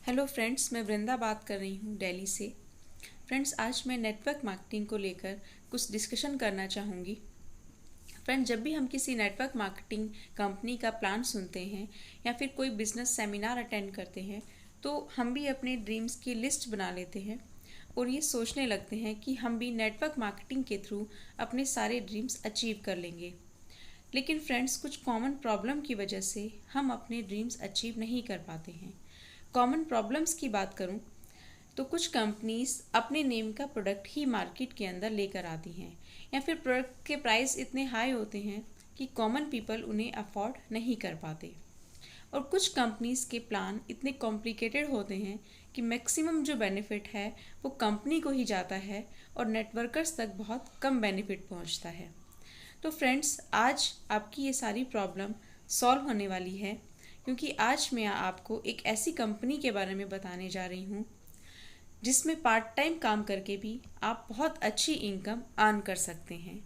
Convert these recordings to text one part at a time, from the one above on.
Hello friends, मैं वृंदा बात कर रही हूँ दिल्ली से। फ्रेंड्स, आज मैं नेटवर्क मार्केटिंग को लेकर कुछ डिस्कशन करना चाहूँगी। फ्रेंड्स, जब भी हम किसी नेटवर्क मार्केटिंग कंपनी का प्लान सुनते हैं या फिर कोई बिजनेस सेमिनार अटेंड करते हैं तो हम भी अपने ड्रीम्स की लिस्ट बना लेते हैं और ये सोचने लगते हैं कि हम भी नेटवर्क मार्केटिंग के थ्रू अपने सारे ड्रीम्स अचीव कर लेंगे। लेकिन फ्रेंड्स, कुछ कॉमन प्रॉब्लम की वजह से हम अपने ड्रीम्स अचीव नहीं कर पाते हैं। कॉमन प्रॉब्लम्स की बात करूं तो कुछ कंपनीज अपने नेम का प्रोडक्ट ही मार्केट के अंदर लेकर आती हैं या फिर प्रोडक्ट के प्राइस इतने हाई होते हैं कि कॉमन पीपल उन्हें अफोर्ड नहीं कर पाते। और कुछ कंपनीज के प्लान इतने कॉम्प्लिकेटेड होते हैं कि मैक्सिमम जो बेनिफिट है वो कंपनी को ही जाता है और नेटवर्कर्स तक बहुत कम बेनिफिट पहुंचता है। तो फ्रेंड्स, आज आपकी ये सारी प्रॉब्लम सॉल्व होने वाली है, क्योंकि आज मैं आपको एक ऐसी कंपनी के बारे में बताने जा रही हूँ जिसमें पार्ट टाइम काम करके भी आप बहुत अच्छी इनकम अर्न कर सकते हैं।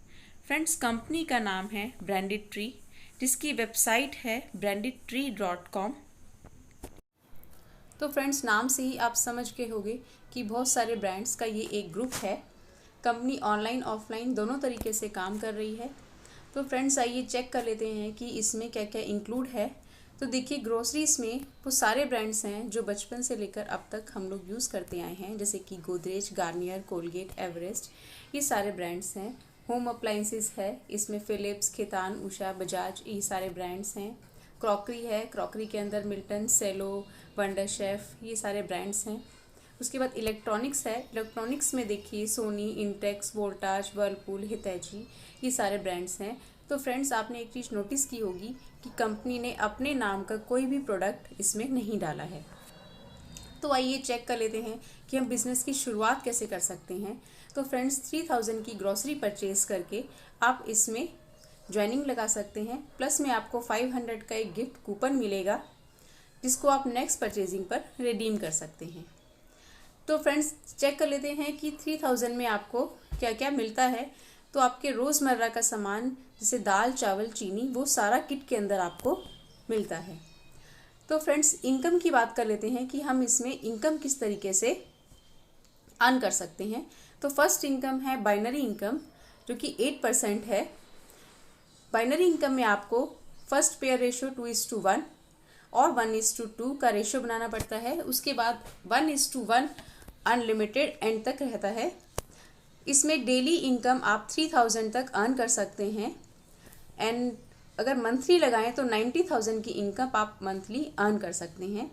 फ्रेंड्स, कंपनी का नाम है ब्रांडेड ट्री, जिसकी वेबसाइट है brandedtree.com। तो फ्रेंड्स, नाम से ही आप समझ गए होंगे कि बहुत सारे ब्रांड्स का ये एक ग्रुप है। कंपनी ऑनलाइन ऑफलाइन दोनों तरीके से काम कर रही है। तो फ्रेंड्स, आइए चेक कर लेते हैं कि इसमें क्या क्या इंक्लूड है। तो देखिए, ग्रोसरीज में वो सारे ब्रांड्स हैं जो बचपन से लेकर अब तक हम लोग यूज़ करते आए हैं, जैसे कि गोदरेज, गार्नियर, कोलगेट, एवरेस्ट, ये सारे ब्रांड्स हैं। होम अप्लाइंसेस है, इसमें फिलिप्स, खेतान, उषा, बजाज, ये सारे ब्रांड्स हैं। क्रॉकरी है, क्रॉकरी के अंदर मिल्टन, सेलो, वंडर शेफ, ये सारे ब्रांड्स हैं। उसके बाद इलेक्ट्रॉनिक्स है, इलेक्ट्रॉनिक्स में देखिए सोनी, इंटेक्स, वोल्टाज, वर्लपूल, हितैची, ये सारे ब्रांड्स हैं। तो फ्रेंड्स, आपने एक चीज़ नोटिस की होगी कि कंपनी ने अपने नाम का कोई भी प्रोडक्ट इसमें नहीं डाला है। तो आइए चेक कर लेते हैं कि हम बिज़नेस की शुरुआत कैसे कर सकते हैं। तो फ्रेंड्स, 3000 की ग्रॉसरी परचेज करके आप इसमें ज्वाइनिंग लगा सकते हैं। प्लस में आपको 500 का एक गिफ्ट कूपन मिलेगा, जिसको आप नेक्स्ट परचेजिंग पर रिडीम कर सकते हैं। तो फ्रेंड्स, चेक कर लेते हैं कि 3000 में आपको क्या क्या मिलता है। तो आपके रोज़मर्रा का सामान जैसे दाल, चावल, चीनी, वो सारा किट के अंदर आपको मिलता है। तो फ्रेंड्स, इनकम की बात कर लेते हैं कि हम इसमें इनकम किस तरीके से अर्न कर सकते हैं। तो फर्स्ट इनकम है बाइनरी इनकम, जो कि 8% है। बाइनरी इनकम में आपको फर्स्ट पेयर रेशो 2:1 और 1:2 का रेशो बनाना पड़ता है। उसके बाद 1:1 अनलिमिटेड एंड तक रहता है। इसमें डेली इनकम आप 3000 तक अर्न कर सकते हैं एंड अगर मंथली लगाएं तो 90,000 की इनकम आप मंथली अर्न कर सकते हैं।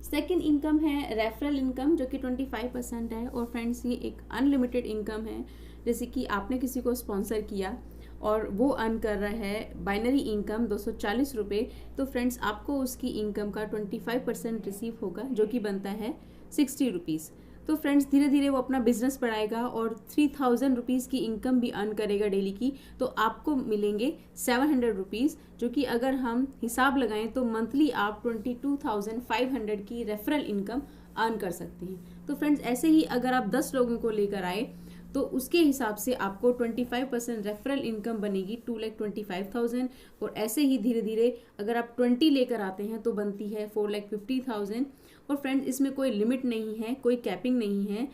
सेकेंड इनकम है रेफरल इनकम, जो कि 25% है। और फ्रेंड्स, ये एक अनलिमिटेड इनकम है, जैसे कि आपने किसी को स्पॉन्सर किया और वो अर्न कर रहा है बाइनरी इनकम 240 रुपये, तो फ्रेंड्स आपको उसकी इनकम का 25% रिसीव होगा, जो कि बनता है 60 रुपीज़। तो फ्रेंड्स, धीरे धीरे वो अपना बिजनेस बढ़ाएगा और 3000 रुपीज़ की इनकम भी अर्न करेगा डेली की, तो आपको मिलेंगे 700 रुपीज़, जो कि अगर हम हिसाब लगाएं तो मंथली आप 22,500 की रेफरल इनकम अर्न कर सकते हैं। तो फ्रेंड्स, ऐसे ही अगर आप 10 लोगों को लेकर आए तो उसके हिसाब से आपको 25% रेफरल इनकम बनेगी 2,25,000। और ऐसे ही धीरे धीरे अगर आप 20 लेकर आते हैं तो बनती है 4,50,000। और फ्रेंड्स, इसमें कोई लिमिट नहीं है, कोई कैपिंग नहीं है।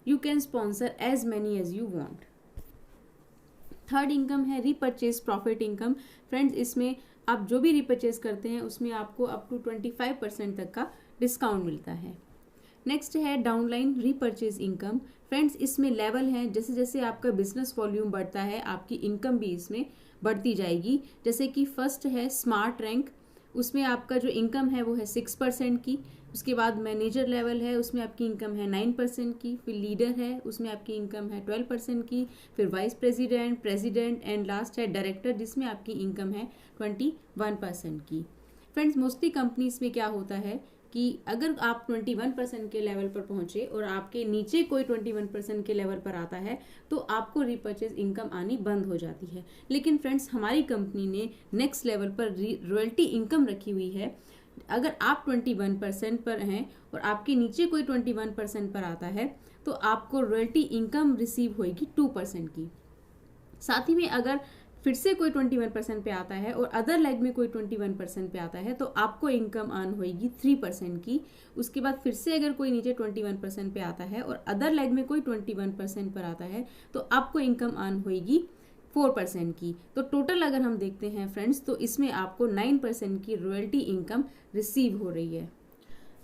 You can sponsor as many as you want. Third income है रीपरचेज प्रॉफिट इनकम। फ्रेंड्स, इसमें आप जो भी रीपरचेज करते हैं उसमें आपको अप टू 25% तक का डिस्काउंट मिलता है। नेक्स्ट है डाउनलाइन रीपरचेज इनकम। फ्रेंड्स, इसमें लेवल हैं, जैसे जैसे आपका बिजनेस वॉल्यूम बढ़ता है आपकी इनकम भी इसमें बढ़ती जाएगी। जैसे कि फर्स्ट है स्मार्ट रैंक, उसमें आपका जो इनकम है वो है 6% की। उसके बाद मैनेजर लेवल है, उसमें आपकी इनकम है 9% की। फिर लीडर है, उसमें आपकी इनकम है 12% की। फिर vice president, president and last है डायरेक्टर, जिसमें आपकी इनकम है 21% की। फ्रेंड्स, मोस्टली कंपनीज में क्या होता है कि अगर आप 21% के लेवल पर पहुंचे और आपके नीचे कोई 21% के लेवल पर आता है तो आपको रिपर्चेज इनकम आनी बंद हो जाती है। लेकिन फ्रेंड्स, हमारी कंपनी ने नेक्स्ट लेवल पर रॉयल्टी इनकम रखी हुई है। अगर आप 21% पर हैं और आपके नीचे कोई 21% पर आता है तो आपको रॉयल्टी इनकम रिसीव होगी 2% की। साथ ही में अगर फिर से कोई 21% पे आता है और अदर लेग में कोई 21% पे आता है तो आपको इनकम अर्न होगी 3% की। उसके बाद फिर से अगर कोई नीचे 21% पे आता है और अदर लेग में कोई 21% पर आता है तो आपको इनकम अर्न होगी 4% की। तो टोटल अगर हम देखते हैं फ्रेंड्स तो इसमें आपको 9% की रॉयल्टी इनकम रिसीव हो रही है।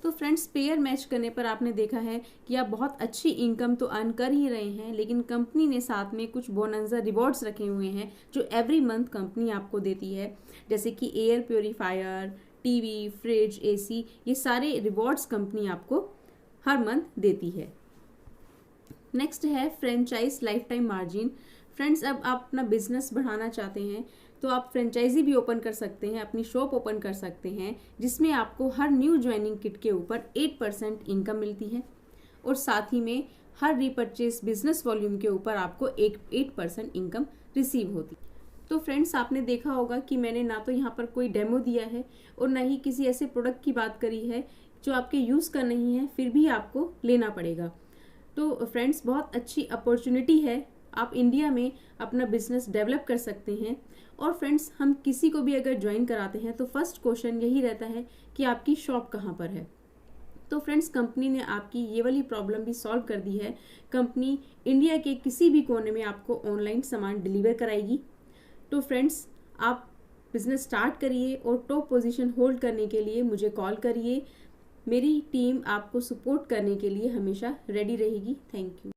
तो फ्रेंड्स पेयर मैच करने पर आपने देखा है कि आप बहुत अच्छी इनकम तो अर्न कर ही रहे हैं, लेकिन कंपनी ने साथ में कुछ बोनस रिवॉर्ड्स रखे हुए हैं जो एवरी मंथ कंपनी आपको देती है, जैसे कि air purifier, TV, fridge, AC, ये सारे रिवॉर्ड्स कंपनी आपको हर मंथ देती है। नेक्स्ट है franchise life time margin. Friends अब आप अपना बिजनेस बढ़ाना चाहते हैं तो आप फ्रेंचाइजी भी ओपन कर सकते हैं, अपनी शॉप ओपन कर सकते हैं, जिसमें आपको हर न्यू ज्वाइनिंग किट के ऊपर 8% इनकम मिलती है और साथ ही में हर रीपरचेज बिजनेस वॉल्यूम के ऊपर आपको 8% इनकम रिसीव होती है। तो फ्रेंड्स आपने देखा होगा कि मैंने ना तो यहाँ पर कोई डेमो दिया है और ना ही किसी ऐसे प्रोडक्ट की बात करी है जो आपके यूज़ का नहीं है, फिर भी आपको लेना पड़ेगा। तो फ्रेंड्स बहुत अच्छी अपॉर्चुनिटी है, आप इंडिया में अपना बिजनेस डेवलप कर सकते हैं। और फ्रेंड्स हम किसी को भी अगर ज्वाइन कराते हैं तो फर्स्ट क्वेश्चन यही रहता है कि आपकी शॉप कहाँ पर है। तो फ्रेंड्स कंपनी ने आपकी ये वाली प्रॉब्लम भी सॉल्व कर दी है। कंपनी इंडिया के किसी भी कोने में आपको ऑनलाइन सामान डिलीवर कराएगी। तो फ्रेंड्स आप बिजनेस स्टार्ट करिए और टॉप पोजीशन होल्ड करने के लिए मुझे कॉल करिए। मेरी टीम आपको सपोर्ट करने के लिए हमेशा रेडी रहेगी। Thank you.